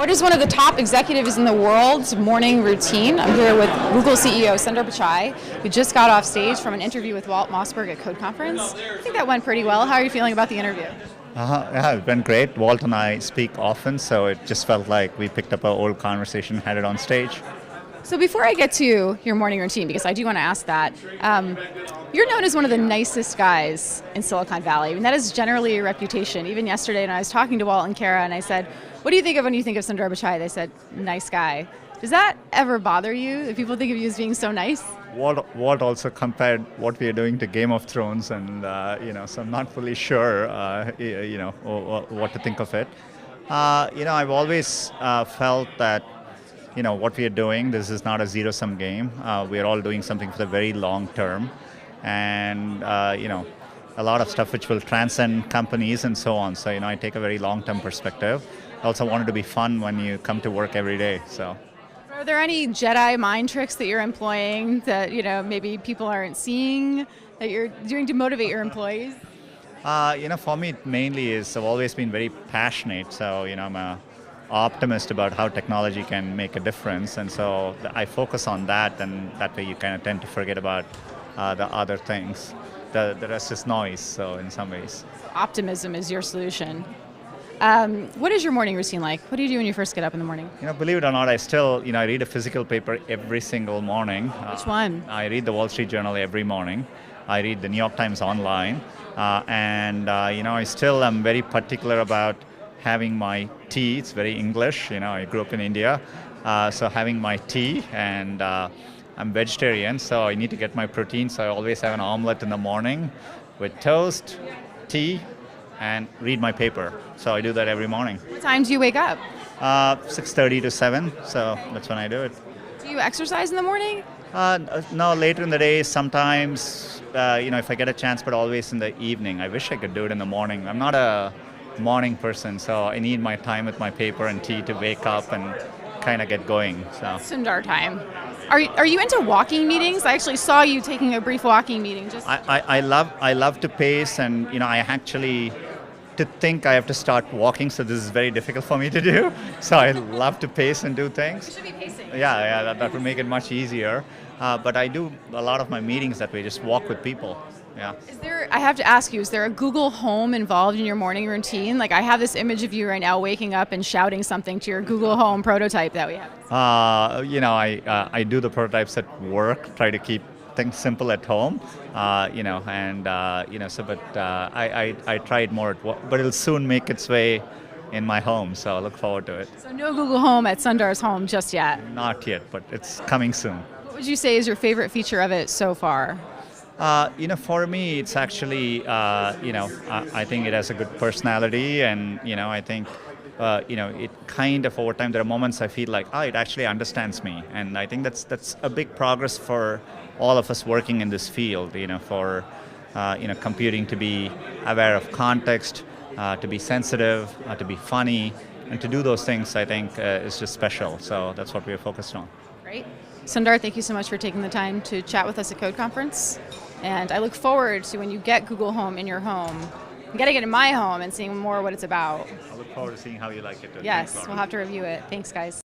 What is one of the top executives in the world's morning routine? I'm here with Google CEO Sundar Pichai, who just got off stage from an interview with Walt Mossberg at Code Conference. I think that went pretty well. How are you feeling about the interview? Yeah, it's been great. Walt and I speak often, so it just felt like we picked up our old conversation, had it on stage. So before I get to your morning routine, because I do want to ask that, you're known as one of the nicest guys in Silicon Valley. I mean, that is generally your reputation. Even yesterday when I was talking to Walt and Kara and I said, what do you think of when you think of Sundar Pichai? They said, nice guy. Does that ever bother you, if people think of you as being so nice? Walt also compared what we are doing to Game of Thrones, and so I'm not fully sure, what to think of it. I've always felt that what we are doing, this is not a zero-sum game. We are all doing something for the very long term, and a lot of stuff which will transcend companies and so on. So I take a very long-term perspective. I also want it to be fun when you come to work every day. So. Are there any Jedi mind tricks that you're employing that maybe people aren't seeing that you're doing to motivate your employees? For me, it mainly is I've always been very passionate. So I'm a optimist about how technology can make a difference, and so I focus on that, and that way you kind of tend to forget about the other things. The rest is noise, so in some ways. Optimism is your solution. What is your morning routine like? What do you do when you first get up in the morning? Believe it or not, I still, I read a physical paper every single morning. Which one? I read the Wall Street Journal every morning. I read the New York Times online, and I still am very particular about having my tea. It's very English. I grew up in India, so having my tea, and I'm vegetarian, so I need to get my protein. So I always have an omelet in the morning with toast, tea, and read my paper. So I do that every morning. What time do you wake up? 6:30 to 7. So that's when I do it. Do you exercise in the morning? No, later in the day. Sometimes, if I get a chance, but always in the evening. I wish I could do it in the morning. I'm not a morning person, so I need my time with my paper and tea to wake up and kind of get going. So Sundar time. Are you into walking meetings? I actually saw you taking a brief walking meeting. I love to pace, and I actually to think I have to start walking, so this is very difficult for me to do. So I love to pace and do things. You should be pacing. Yeah, that would make it much easier. But I do a lot of my meetings that way, just walk with people. Yeah. I have to ask you, is there a Google Home involved in your morning routine? Like, I have this image of you right now waking up and shouting something to your Google Home prototype that we have. I do the prototypes at work, try to keep things simple at home, I try it more at work, but it'll soon make its way in my home, so I look forward to it. So no Google Home at Sundar's home just yet? Not yet, but it's coming soon. What would you say is your favorite feature of it so far? For me, it's actually, I think it has a good personality, and, I think, it kind of over time, there are moments I feel like, it actually understands me. And I think that's a big progress for all of us working in this field, for, computing to be aware of context, to be sensitive, to be funny, and to do those things, I think, is just special. So that's what we're focused on. Great. Sundar, thank you so much for taking the time to chat with us at Code Conference. And I look forward to when you get Google Home in your home, getting it in my home and seeing more what it's about. I look forward to seeing how you like it. Yes, we'll have to review it. Thanks, guys.